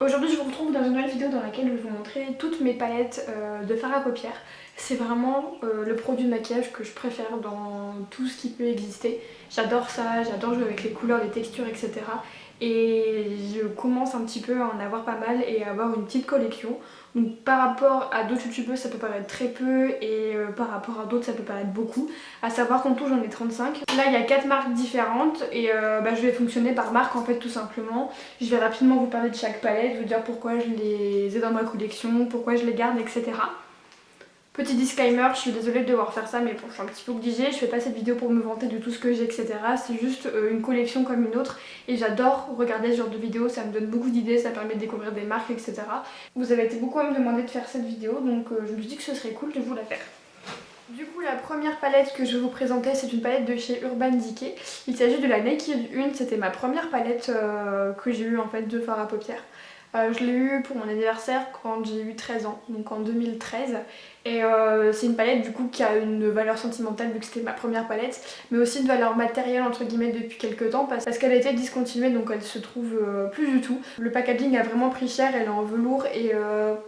Aujourd'hui je vous retrouve dans une nouvelle vidéo dans laquelle je vais vous montrer toutes mes palettes de fard à paupières. C'est vraiment le produit de maquillage que je préfère dans tout ce qui peut exister. J'adore ça, j'adore jouer avec les couleurs, les textures, etc. Et je commence un petit peu à en avoir pas mal et à avoir une petite collection. Donc par rapport à d'autres youtubeuses ça peut paraître très peu et par rapport à d'autres ça peut paraître beaucoup. À savoir qu'en tout j'en ai 35. Là il y a 4 marques différentes et je vais fonctionner par marque en fait tout simplement. Je vais rapidement vous parler de chaque palette, vous dire pourquoi je les ai dans ma collection, pourquoi je les garde, etc. Petit disclaimer, je suis désolée de devoir faire ça mais bon, je suis un petit peu obligée, je fais pas cette vidéo pour me vanter de tout ce que j'ai, etc. C'est juste une collection comme une autre et j'adore regarder ce genre de vidéos, ça me donne beaucoup d'idées, ça permet de découvrir des marques, etc. Vous avez été beaucoup à me demander de faire cette vidéo donc je me suis dit que ce serait cool de vous la faire. Du coup la première palette que je vais vous présenter c'est une palette de chez Urban Decay. Il s'agit de la Naked 1, c'était ma première palette que j'ai eue en fait de fard à paupières. Je l'ai eue pour mon anniversaire quand j'ai eu 13 ans, donc en 2013. Et c'est une palette du coup qui a une valeur sentimentale vu que c'était ma première palette, mais aussi une valeur matérielle entre guillemets depuis quelques temps parce qu'elle a été discontinuée donc elle se trouve plus du tout. Le packaging a vraiment pris cher, elle est en velours et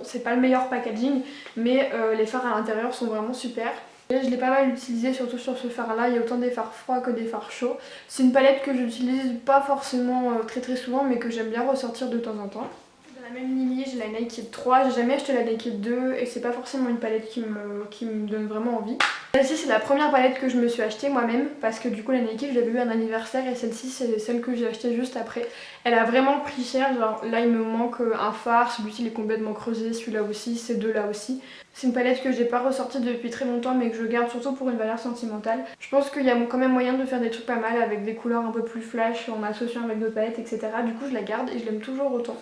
c'est pas le meilleur packaging mais les fards à l'intérieur sont vraiment super. Je l'ai pas mal utilisé surtout sur ce fard là, il y a autant des fards froids que des fards chauds. C'est une palette que j'utilise pas forcément très souvent mais que j'aime bien ressortir de temps en temps. Dans la même lignée j'ai la Naked 3, j'ai jamais acheté la Naked 2 et c'est pas forcément une palette qui me donne vraiment envie. Celle-ci c'est la première palette que je me suis achetée moi-même parce que du coup la Naked je l'avais eu à un anniversaire et celle-ci c'est celle que j'ai achetée juste après. Elle a vraiment pris cher, genre là il me manque un fard, celui-ci il est complètement creusé, celui-là aussi, ces deux là aussi. C'est une palette que j'ai pas ressortie depuis très longtemps mais que je garde surtout pour une valeur sentimentale. Je pense qu'il y a quand même moyen de faire des trucs pas mal avec des couleurs un peu plus flash en associant avec d'autres palettes, etc. Du coup je la garde et je l'aime toujours autant.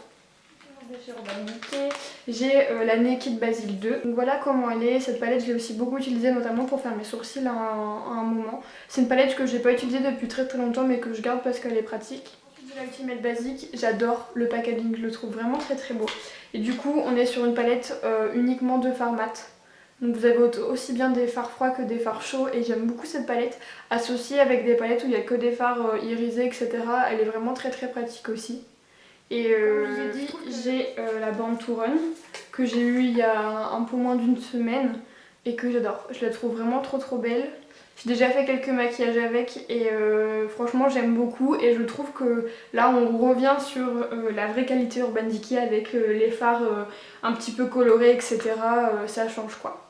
Chez Urban Decay, j'ai la Naked Basil 2. Donc voilà comment elle est. Cette palette je l'ai aussi beaucoup utilisée notamment pour faire mes sourcils à un moment. C'est une palette que j'ai pas utilisée depuis très longtemps mais que je garde parce qu'elle est pratique. Ensuite j'ai la Ultimate Basic, j'adore le packaging, je le trouve vraiment très beau. Et du coup on est sur une palette uniquement de fards mat. Donc vous avez aussi bien des fards froids que des fards chauds et j'aime beaucoup cette palette associée avec des palettes où il n'y a que des fards irisés, etc. Elle est vraiment très pratique aussi. Et comme je vous ai dit, j'ai la Born to Run que j'ai eue il y a un peu moins d'une semaine et que j'adore. Je la trouve vraiment trop belle. J'ai déjà fait quelques maquillages avec et franchement j'aime beaucoup et je trouve que là on revient sur la vraie qualité Urban Decay avec les fards un petit peu colorés, etc. Ça change quoi.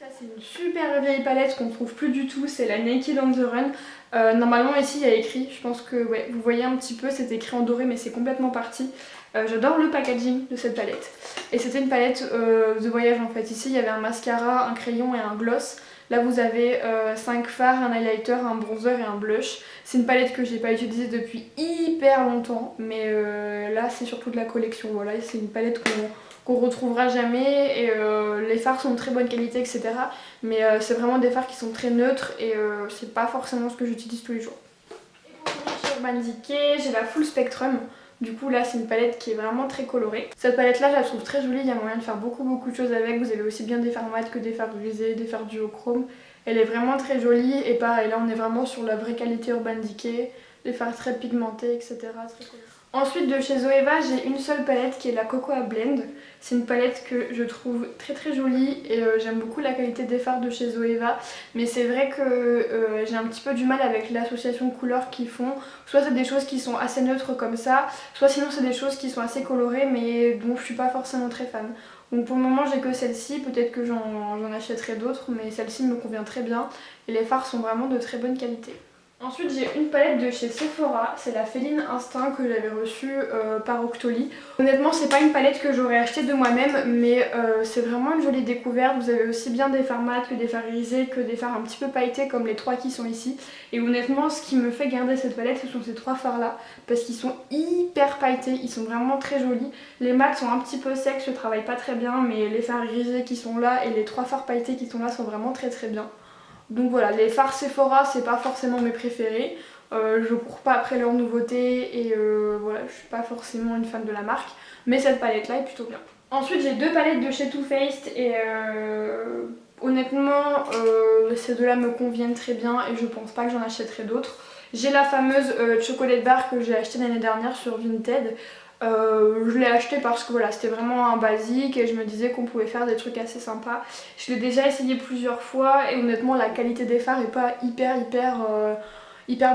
Ça c'est une super vieille palette qu'on trouve plus du tout, c'est la Naked on the Run. Normalement ici il y a écrit, je pense que ouais, vous voyez un petit peu, c'est écrit en doré mais c'est complètement parti. J'adore le packaging de cette palette. Et c'était une palette de voyage en fait. Ici il y avait un mascara, un crayon et un gloss. Là vous avez 5 fards, un highlighter, un bronzer et un blush. C'est une palette que j'ai pas utilisée depuis hyper longtemps mais là c'est surtout de la collection. Voilà, c'est une palette qu'on retrouvera jamais et les fards sont de très bonne qualité, etc. Mais c'est vraiment des fards qui sont très neutres et c'est pas forcément ce que j'utilise tous les jours. Et pour finir chez Urban Decay, j'ai la Full Spectrum. Du coup là c'est une palette qui est vraiment très colorée. Cette palette là je la trouve très jolie, il y a moyen de faire beaucoup de choses avec. Vous avez aussi bien des fards mat que des fards grisés, des fards duochrome. Elle est vraiment très jolie et pareil là on est vraiment sur la vraie qualité Urban Decay. Les fards très pigmentés, etc. Très colorés. Ensuite de chez Zoeva j'ai une seule palette qui est la Cocoa Blend. C'est une palette que je trouve très jolie et j'aime beaucoup la qualité des fards de chez Zoeva. Mais c'est vrai que j'ai un petit peu du mal avec l'association couleurs qu'ils font. Soit c'est des choses qui sont assez neutres comme ça, soit sinon c'est des choses qui sont assez colorées mais dont je suis pas forcément très fan. Donc pour le moment j'ai que celle-ci, peut-être que j'en achèterai d'autres mais celle-ci me convient très bien et les fards sont vraiment de très bonne qualité. Ensuite j'ai une palette de chez Sephora, c'est la Féline Instinct que j'avais reçue par Octoly. Honnêtement c'est pas une palette que j'aurais achetée de moi-même mais c'est vraiment une jolie découverte. Vous avez aussi bien des fards mat que des fards irisés que des fards un petit peu pailletés comme les trois qui sont ici. Et honnêtement ce qui me fait garder cette palette ce sont ces trois fards là parce qu'ils sont hyper pailletés, ils sont vraiment très jolis. Les mats sont un petit peu secs, je travaille pas très bien mais les fards irisés qui sont là et les trois fards pailletés qui sont là sont vraiment très bien. Donc voilà, les fards Sephora c'est pas forcément mes préférés, je cours pas après leurs nouveautés et voilà, je suis pas forcément une fan de la marque, mais cette palette là est plutôt bien. Ensuite j'ai deux palettes de chez Too Faced et honnêtement ces deux là me conviennent très bien et je pense pas que j'en achèterai d'autres. J'ai la fameuse chocolate bar que j'ai achetée l'année dernière sur Vinted. Je l'ai acheté parce que voilà, c'était vraiment un basique et je me disais qu'on pouvait faire des trucs assez sympas. Je l'ai déjà essayé plusieurs fois et honnêtement la qualité des fards est pas hyper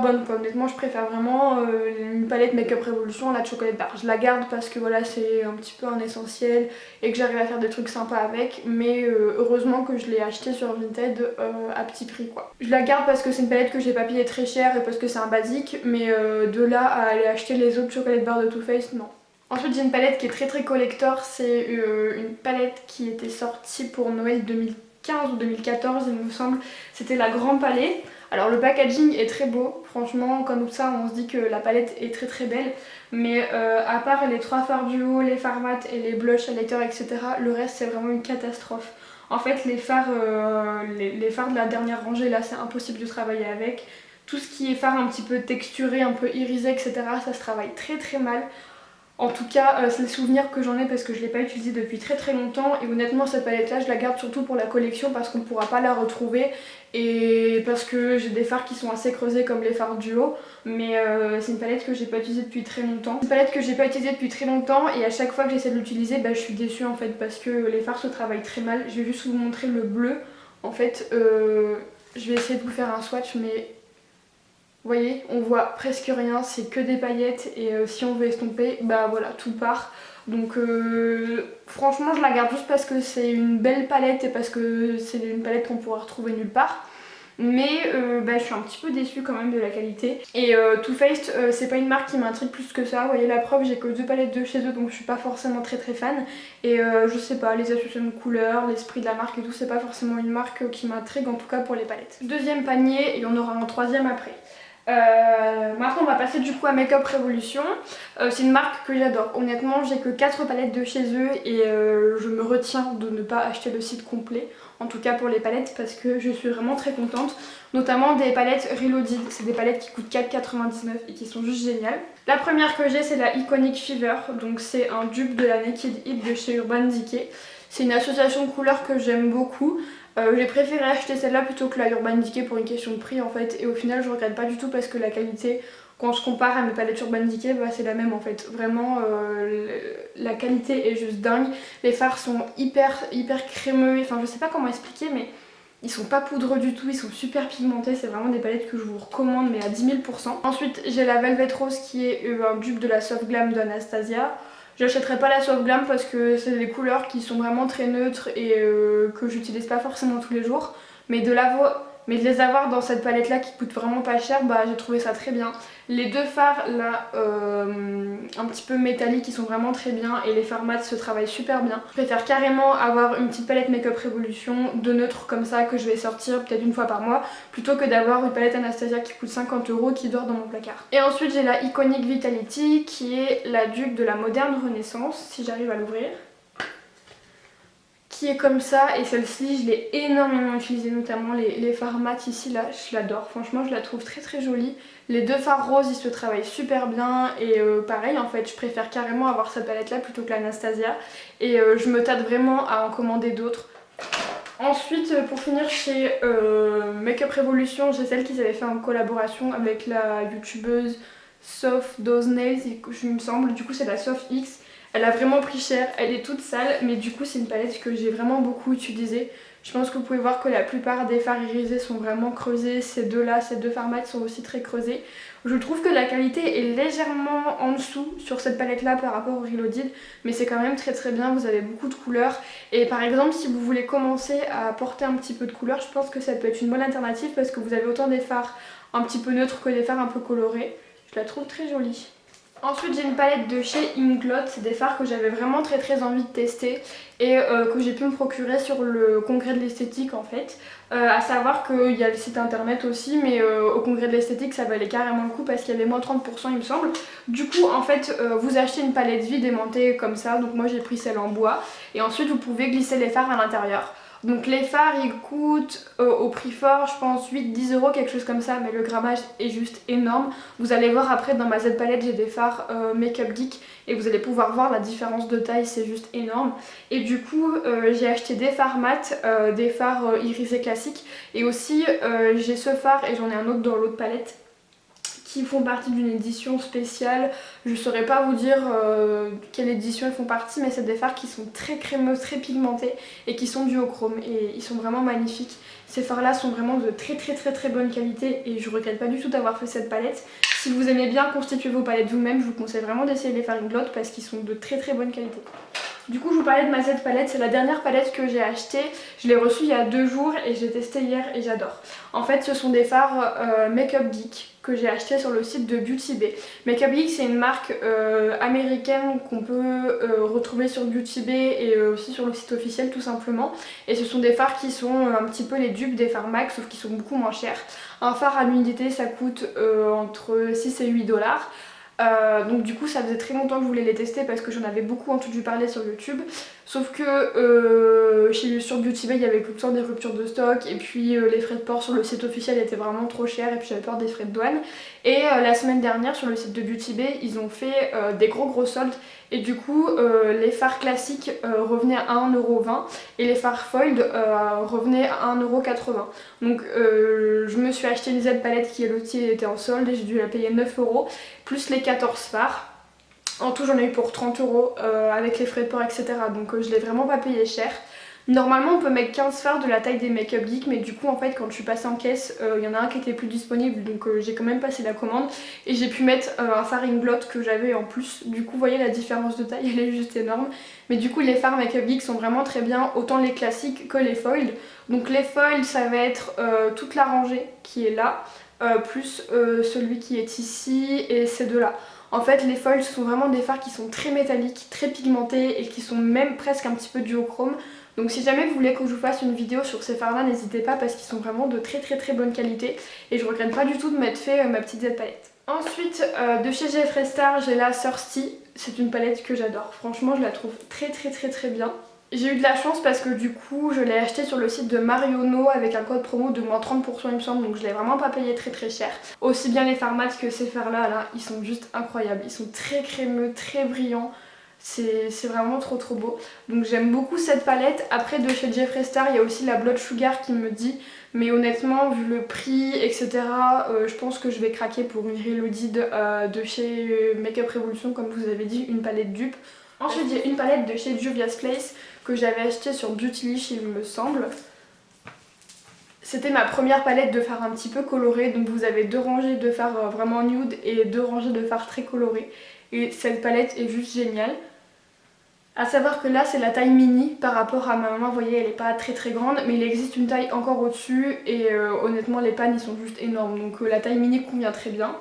bonne quoi. Honnêtement je préfère vraiment une palette Make-up Revolution à la Chocolate Bar. Je la garde parce que voilà c'est un petit peu un essentiel et que j'arrive à faire des trucs sympas avec, mais heureusement que je l'ai acheté sur Vinted à petit prix quoi. Je la garde parce que c'est une palette que j'ai pas payé très cher et parce que c'est un basique, mais de là à aller acheter les autres Chocolate Bar de Too Faced, non. Ensuite j'ai une palette qui est très collector, c'est une palette qui était sortie pour Noël 2015 ou 2014 il me semble, c'était la Grand Palais. Alors le packaging est très beau, franchement comme ça on se dit que la palette est très belle, mais à part les 3 fards du haut, les fards mat et les blushs highlighters etc, le reste c'est vraiment une catastrophe. En fait les fards de la dernière rangée là c'est impossible de travailler avec. Tout ce qui est fard un petit peu texturé, un peu irisé etc, ça se travaille très mal. En tout cas, c'est le souvenir que j'en ai parce que je ne l'ai pas utilisé depuis très longtemps et honnêtement cette palette là je la garde surtout pour la collection parce qu'on ne pourra pas la retrouver et parce que j'ai des fards qui sont assez creusés comme les fards du haut, mais c'est une palette que j'ai pas utilisée depuis très longtemps. C'est une palette que j'ai pas utilisée depuis très longtemps et à chaque fois que j'essaie de l'utiliser je suis déçue en fait parce que les fards se travaillent très mal. Je vais juste vous montrer le bleu. En fait je vais essayer de vous faire un swatch mais vous voyez, on voit presque rien, c'est que des paillettes et si on veut estomper, bah voilà, tout part. Donc franchement je la garde juste parce que c'est une belle palette et parce que c'est une palette qu'on pourra retrouver nulle part. Mais je suis un petit peu déçue quand même de la qualité. Et Too Faced c'est pas une marque qui m'intrigue plus que ça. Vous voyez la preuve, j'ai que 2 palettes de chez eux donc je suis pas forcément très fan. Et je sais pas, les associations de couleurs, l'esprit de la marque et tout, c'est pas forcément une marque qui m'intrigue en tout cas pour les palettes. Deuxième panier et on aura un troisième après. Maintenant on va passer du coup à Make-up Revolution. C'est une marque que j'adore. Honnêtement j'ai que 4 palettes de chez eux et je me retiens de ne pas acheter le site complet. En tout cas pour les palettes parce que je suis vraiment très contente. Notamment des palettes Reloaded. C'est des palettes qui coûtent 4,99 et qui sont juste géniales. La première que j'ai c'est la Iconic Fever. Donc c'est un dupe de la Naked Hit de chez Urban Decay. C'est une association de couleurs que j'aime beaucoup. J'ai préféré acheter celle-là plutôt que la Urban Decay pour une question de prix en fait, et au final je regrette pas du tout parce que la qualité, quand on se compare à mes palettes Urban Decay, c'est la même en fait. Vraiment la qualité est juste dingue. Les fards sont hyper crémeux, enfin je sais pas comment expliquer mais ils sont pas poudreux du tout, ils sont super pigmentés, c'est vraiment des palettes que je vous recommande mais à 10 000 %. Ensuite j'ai la Velvet Rose qui est un dupe de la Soft Glam d'Anastasia. J'achèterai pas la Soft Glam parce que c'est des couleurs qui sont vraiment très neutres et que j'utilise pas forcément tous les jours. Mais de les avoir dans cette palette là qui coûte vraiment pas cher, j'ai trouvé ça très bien. Les 2 fards là un petit peu métalliques, ils sont vraiment très bien et les fards mat se travaillent super bien. Je préfère carrément avoir une petite palette Make-up Revolution de neutre comme ça que je vais sortir peut-être une fois par mois plutôt que d'avoir une palette Anastasia qui coûte 50 € qui dort dans mon placard. Et ensuite j'ai la Iconic Vitality qui est la dupe de la Moderne Renaissance, si j'arrive à l'ouvrir, qui est comme ça, et celle-ci je l'ai énormément utilisée, notamment les fards mat ici là, je l'adore, franchement je la trouve très jolie. Les 2 fards roses ils se travaillent super bien et pareil en fait je préfère carrément avoir cette palette là plutôt que l'Anastasia et je me tâte vraiment à en commander d'autres. Ensuite pour finir chez Make-up Revolution, j'ai celle qu'ils avaient fait en collaboration avec la youtubeuse Soft Dose Nails il me semble, du coup c'est la Soft X. Elle a vraiment pris cher, elle est toute sale, mais du coup c'est une palette que j'ai vraiment beaucoup utilisée. Je pense que vous pouvez voir que la plupart des fards irisés sont vraiment creusés, ces 2 là, ces 2 fards mat sont aussi très creusés. Je trouve que la qualité est légèrement en dessous sur cette palette là par rapport au Reloaded, mais c'est quand même très bien, vous avez beaucoup de couleurs. Et par exemple si vous voulez commencer à apporter un petit peu de couleur, je pense que ça peut être une bonne alternative parce que vous avez autant des fards un petit peu neutres que des fards un peu colorés. Je la trouve très jolie. Ensuite j'ai une palette de chez Inglot, c'est des fards que j'avais vraiment très envie de tester et que j'ai pu me procurer sur le congrès de l'esthétique en fait. À savoir qu'il y a le site internet aussi, mais au congrès de l'esthétique ça valait carrément le coup parce qu'il y avait moins 30% il me semble. Du coup en fait vous achetez une palette vide aimantée comme ça, donc moi j'ai pris celle en bois et ensuite vous pouvez glisser les fards à l'intérieur. Donc les fards ils coûtent au prix fort je pense 8-10 € quelque chose comme ça, mais le grammage est juste énorme. Vous allez voir après dans ma Z palette j'ai des fards Make-up Geek et vous allez pouvoir voir la différence de taille, c'est juste énorme. Et du coup j'ai acheté des fards mat, des fards irisés classiques et aussi j'ai ce fard et j'en ai un autre dans l'autre palette qui font partie d'une édition spéciale. Je saurais pas vous dire quelle édition ils font partie, mais c'est des fards qui sont très crémeux, très pigmentés et qui sont duochrome et ils sont vraiment magnifiques. Ces fards là sont vraiment de très bonne qualité et je regrette pas du tout d'avoir fait cette palette. Si vous aimez bien constituer vos palettes vous-même, je vous conseille vraiment d'essayer les fards Inglot parce qu'ils sont de très bonne qualité. Du coup je vous parlais de ma Z palette, c'est la dernière palette que j'ai achetée. Je l'ai reçue il y a 2 jours et je l'ai testée hier et j'adore. En fait ce sont des fards Makeup Geek que j'ai acheté sur le site de Beauty Bay. Makeup Geek c'est une marque américaine qu'on peut retrouver sur Beauty Bay et aussi sur le site officiel tout simplement. Et ce sont des fards qui sont un petit peu les dupes des fards MAC sauf qu'ils sont beaucoup moins chers. Un fard à l'unité ça coûte entre 6 et 8 dollars. Donc du coup ça faisait très longtemps que je voulais les tester parce que j'en avais beaucoup entendu parler sur YouTube. Sauf que sur Beauty Bay il y avait tout le temps des ruptures de stock et puis les frais de port sur le site officiel étaient vraiment trop chers et puis j'avais peur des frais de douane. Et la semaine dernière sur le site de Beauty Bay ils ont fait des gros soldes et du coup les fards classiques revenaient à 1,20€ et les fards foiled revenaient à 1,80€. Donc je me suis acheté une Z palette qui elle aussi était en solde et j'ai dû la payer 9€ plus les 14 fards. En tout j'en ai eu pour 30€ avec les frais de port etc. Donc je l'ai vraiment pas payé cher. Normalement on peut mettre 15 fards de la taille des Makeup Geek mais du coup en fait quand je suis passée en caisse il y en a un qui était plus disponible donc j'ai quand même passé la commande et j'ai pu mettre un fard Inglot que j'avais en plus. Du coup vous voyez la différence de taille elle est juste énorme. Mais du coup les fards Makeup Geek sont vraiment très bien, autant les classiques que les foils. Donc les foils ça va être toute la rangée qui est là plus celui qui est ici et ces deux là. En fait les foils sont vraiment des fards qui sont très métalliques, très pigmentés et qui sont même presque un petit peu duochrome. Donc si jamais vous voulez que je vous fasse une vidéo sur ces fards là n'hésitez pas parce qu'ils sont vraiment de très bonne qualité et je regrette pas du tout de m'être fait ma petite Z palette. Ensuite de chez Jeffree Star j'ai la Thirsty, c'est une palette que j'adore, franchement je la trouve très bien. J'ai eu de la chance parce que du coup je l'ai acheté sur le site de Mariono avec un code promo de moins 30% il me semble, donc je l'ai vraiment pas payé très cher. Aussi bien les fards mat que ces fards là, ils sont juste incroyables, ils sont très crémeux, très brillants. C'est vraiment trop beau. Donc j'aime beaucoup cette palette. Après de chez Jeffree Star il y a aussi la Blood Sugar qui me dit. Mais honnêtement vu le prix etc je pense que je vais craquer pour une Reloaded de chez Makeup Revolution comme je vous avais dit, une palette dupe. Ensuite j'ai une palette de chez Juvia's Place que j'avais achetée sur Beautylish il me semble. C'était ma première palette de fards un petit peu colorés, donc vous avez 2 rangées de fards vraiment nude et 2 rangées de fards très colorés. Et cette palette est juste géniale. A savoir que là c'est la taille mini par rapport à ma main, vous voyez elle est pas très grande mais il existe une taille encore au dessus et honnêtement les pannes ils sont juste énormes donc la taille mini convient très bien.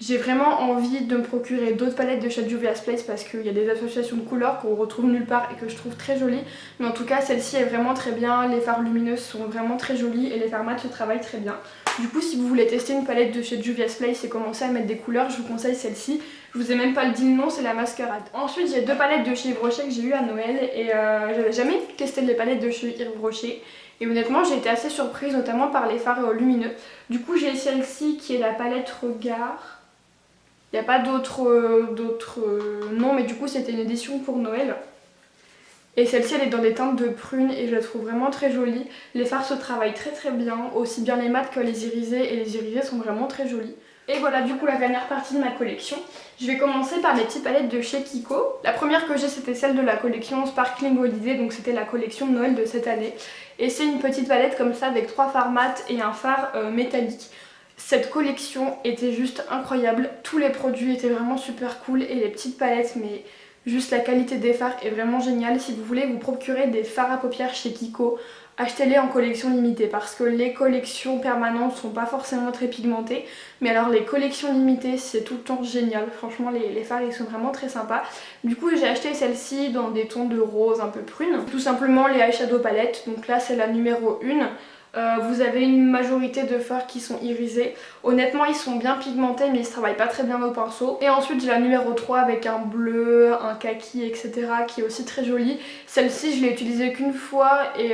J'ai vraiment envie de me procurer d'autres palettes de chez Juvia's Place parce qu'il y a des associations de couleurs qu'on retrouve nulle part et que je trouve très jolies. Mais en tout cas celle-ci est vraiment très bien, les fards lumineuses sont vraiment très jolies et les fards mat se travaillent très bien. Du coup si vous voulez tester une palette de chez Juvia's Place et commencer à mettre des couleurs, je vous conseille celle-ci. Je vous ai même pas dit le nom, c'est la Masquerade. Ensuite j'ai 2 palettes de chez Yves Rocher que j'ai eu à Noël et j'avais jamais testé les palettes de chez Yves Rocher. Et honnêtement j'ai été assez surprise notamment par les fards lumineux. Du coup j'ai celle-ci qui est la palette Regard. Il n'y a pas d'autres noms mais du coup c'était une édition pour Noël. Et celle-ci elle est dans des teintes de prune et je la trouve vraiment très jolie. Les fards se travaillent très bien, aussi bien les mats que les irisés et les irisés sont vraiment très jolis. Et voilà du coup la dernière partie de ma collection. Je vais commencer par les petites palettes de chez Kiko. La première que j'ai c'était celle de la collection Sparkling Holiday, donc c'était la collection de Noël de cette année. Et c'est une petite palette comme ça avec 3 fards mat et un fard métallique. Cette collection était juste incroyable, tous les produits étaient vraiment super cool et les petites palettes mais juste la qualité des fards est vraiment géniale. Si vous voulez vous procurer des fards à paupières chez Kiko, achetez-les en collection limitée parce que les collections permanentes sont pas forcément très pigmentées mais alors les collections limitées c'est tout le temps génial, franchement les fards ils sont vraiment très sympas. Du coup j'ai acheté celle-ci dans des tons de rose un peu prune, tout simplement les eyeshadow palettes, donc là c'est la numéro 1. Vous avez une majorité de fards qui sont irisés. Honnêtement ils sont bien pigmentés mais ils se travaillent pas très bien au pinceau. Et ensuite j'ai la numéro 3 avec un bleu, un kaki etc qui est aussi très jolie. Celle-ci je l'ai utilisée qu'une fois et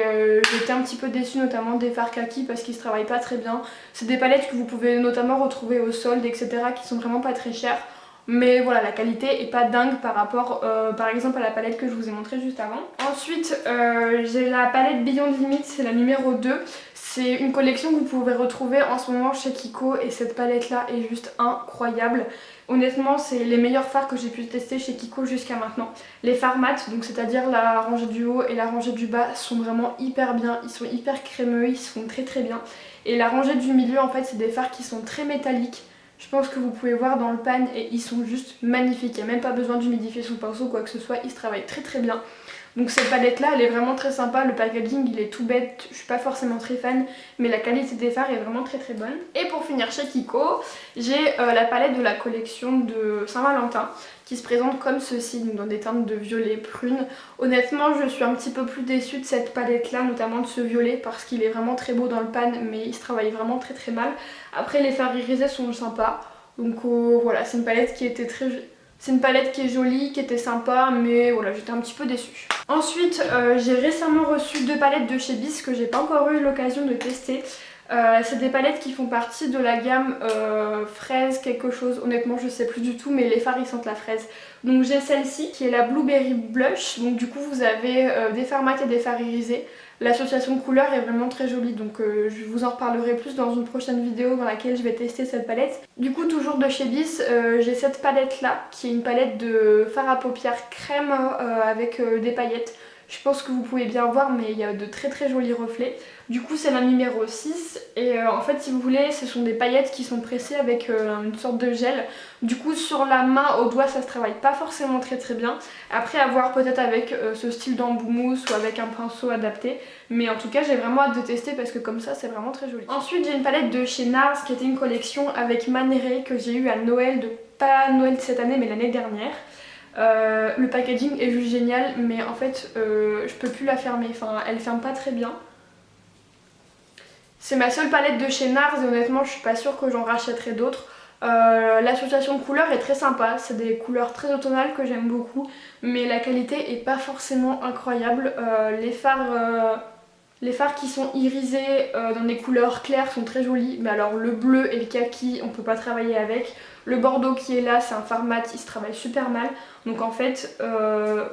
j'étais un petit peu déçue notamment des fards kaki parce qu'ils se travaillent pas très bien. C'est des palettes que vous pouvez notamment retrouver au solde etc qui sont vraiment pas très chères. mais voilà, la qualité est pas dingue par rapport par exemple à la palette que je vous ai montrée juste avant. Ensuite j'ai la palette Beyond Limit, c'est la numéro 2. C'est une collection que vous pouvez retrouver en ce moment chez Kiko et cette palette là est juste incroyable. Honnêtement c'est les meilleurs fards que j'ai pu tester chez Kiko jusqu'à maintenant. Les fards mat, donc c'est-à-dire la rangée du haut et la rangée du bas, sont vraiment hyper bien, ils sont hyper crémeux, ils sont très bien. Et la rangée du milieu en fait c'est des fards qui sont très métalliques. Je pense que vous pouvez voir dans le pan et ils sont juste magnifiques. Il n'y a même pas besoin d'humidifier son pinceau ou quoi que ce soit, ils se travaillent très bien. Donc cette palette là elle est vraiment très sympa, le packaging il est tout bête, je suis pas forcément très fan, mais la qualité des fards est vraiment très bonne. Et pour finir chez Kiko, j'ai la palette de la collection de Saint-Valentin qui se présente comme ceci, donc dans des teintes de violet prune. Honnêtement je suis un petit peu plus déçue de cette palette là, notamment de ce violet, parce qu'il est vraiment très beau dans le pan mais il se travaille vraiment très mal. Après les fards irisés sont sympas, donc voilà, c'est une palette qui était C'est une palette qui est jolie, qui était sympa, mais voilà, j'étais un petit peu déçue. Ensuite, j'ai récemment reçu 2 palettes de chez Bis que j'ai pas encore eu l'occasion de tester. C'est des palettes qui font partie de la gamme fraise quelque chose, honnêtement je sais plus du tout, mais les fards ils sentent la fraise. Donc j'ai celle-ci qui est la Blueberry Blush, donc du coup vous avez des fards mat et des fards irisés. L'association de couleurs est vraiment très jolie, donc je vous en reparlerai plus dans une prochaine vidéo dans laquelle je vais tester cette palette. Du coup toujours de chez Bis, j'ai cette palette là qui est une palette de fard à paupières crème avec des paillettes. Je pense que vous pouvez bien voir, mais il y a de très jolis reflets. Du coup c'est la numéro 6 et en fait si vous voulez ce sont des paillettes qui sont pressées avec une sorte de gel. Du coup sur la main, au doigt ça se travaille pas forcément très bien. Après à voir peut-être avec ce style d'embout mousse ou avec un pinceau adapté. Mais en tout cas j'ai vraiment hâte de tester parce que comme ça c'est vraiment très joli. Ensuite j'ai une palette de chez NARS qui était une collection avec Man Ray que j'ai eu à Noël, pas Noël de cette année mais l'année dernière. Le packaging est juste génial mais en fait je peux plus la fermer, enfin elle ferme pas très bien. C'est ma seule palette de chez NARS et honnêtement je suis pas sûre que j'en rachèterai d'autres. L'association de couleurs est très sympa, c'est des couleurs très automnales que j'aime beaucoup, mais la qualité est pas forcément incroyable. Les fards qui sont irisés dans des couleurs claires sont très jolis, mais alors le bleu et le kaki on peut pas travailler avec. Le bordeaux qui est là c'est un fard mat, il se travaille super mal, donc en fait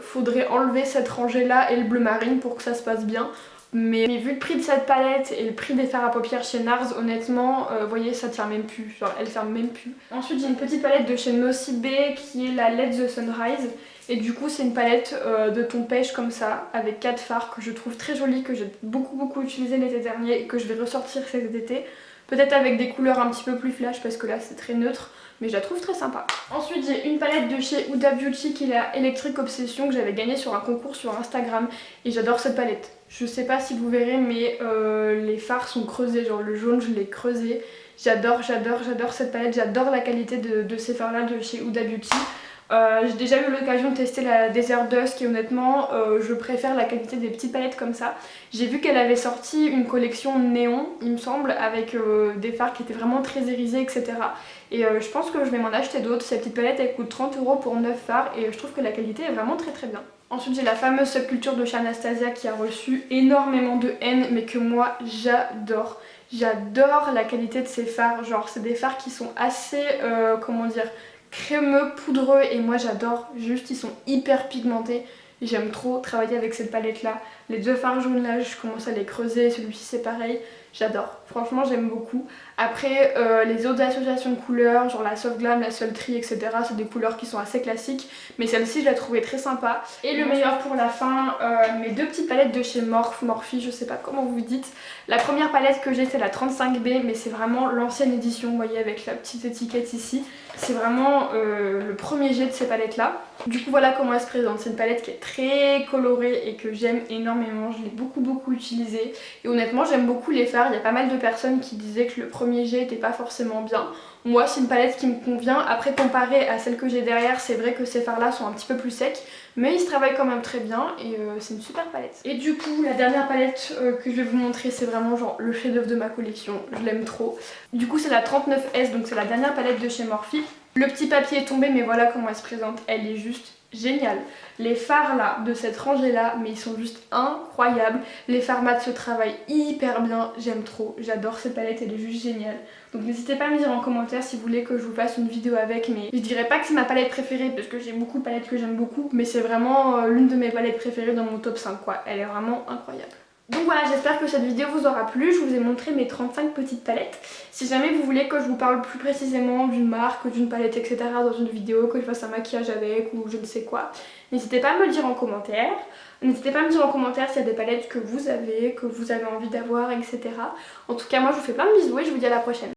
faudrait enlever cette rangée là et le bleu marine pour que ça se passe bien. Mais vu le prix de cette palette et le prix des fards à paupières chez NARS, honnêtement, vous voyez, ça tient même plus, genre elle ferme même plus. Ensuite j'ai une petite palette de chez Nocibé qui est la Let the Sunrise. Et du coup c'est une palette de ton pêche comme ça, avec 4 fards que je trouve très jolie, que j'ai beaucoup utilisé l'été dernier et que je vais ressortir cet été. Peut-être avec des couleurs un petit peu plus flash parce que là c'est très neutre, mais je la trouve très sympa. Ensuite j'ai une palette de chez Huda Beauty qui est la Electric Obsession que j'avais gagnée sur un concours sur Instagram et j'adore cette palette. Je sais pas si vous verrez mais les fards sont creusés, genre le jaune je l'ai creusé. J'adore cette palette, j'adore la qualité de ces fards là de chez Huda Beauty. J'ai déjà eu l'occasion de tester la Desert Dusk et honnêtement je préfère la qualité des petites palettes comme ça. J'ai vu qu'elle avait sorti une collection néon il me semble avec des fards qui étaient vraiment très irisés etc. Et je pense que je vais m'en acheter d'autres. Cette petite palette elle coûte 30 € pour 9 fards et je trouve que la qualité est vraiment très bien. Ensuite j'ai la fameuse Subculture de chez Anastasia qui a reçu énormément de haine mais que moi j'adore. J'adore la qualité de ces fards, genre c'est des fards qui sont assez comment dire, crémeux, poudreux et moi j'adore, juste ils sont hyper pigmentés. J'aime trop travailler avec cette palette là. Les 2 fards jaunes là je commence à les creuser, celui-ci c'est pareil. J'adore, franchement j'aime beaucoup. Après les autres associations de couleurs, genre la Soft Glam, la Sultry etc. c'est des couleurs qui sont assez classiques. Mais celle-ci je la trouvais très sympa. Et le meilleur pour la fin, mes 2 petites palettes de chez Morphe, je sais pas comment vous dites. La première palette que j'ai c'est la 35B mais c'est vraiment l'ancienne édition, vous voyez avec la petite étiquette ici. C'est vraiment le premier jet de ces palettes là. Du coup voilà comment elle se présente, c'est une palette qui est très colorée et que j'aime énormément, je l'ai beaucoup utilisée. Et honnêtement j'aime beaucoup les fards, il y a pas mal de personnes qui disaient que le premier jet était pas forcément bien. Moi c'est une palette qui me convient, après comparé à celle que j'ai derrière c'est vrai que ces fards là sont un petit peu plus secs. Mais ils se travaillent quand même très bien et c'est une super palette. Et du coup la dernière palette que je vais vous montrer c'est vraiment genre le chef d'œuvre de ma collection, je l'aime trop. Du coup c'est la 39S donc c'est la dernière palette de chez Morphe. Le petit papier est tombé mais voilà comment elle se présente, elle est juste génial. Les fards là, de cette rangée là, mais ils sont juste incroyables. Les fards mat se travaillent hyper bien, j'aime trop, j'adore cette palette, elle est juste géniale. Donc n'hésitez pas à me dire en commentaire si vous voulez que je vous fasse une vidéo avec, mais je dirais pas que c'est ma palette préférée parce que j'ai beaucoup de palettes que j'aime beaucoup, mais c'est vraiment l'une de mes palettes préférées dans mon top 5 quoi, elle est vraiment incroyable. Donc voilà, j'espère que cette vidéo vous aura plu, je vous ai montré mes 35 petites palettes. Si jamais vous voulez que je vous parle plus précisément d'une marque, d'une palette, etc. dans une vidéo, que je fasse un maquillage avec ou je ne sais quoi, n'hésitez pas à me le dire en commentaire. N'hésitez pas à me dire en commentaire s'il y a des palettes que vous avez envie d'avoir, etc. En tout cas, moi je vous fais plein de bisous et je vous dis à la prochaine.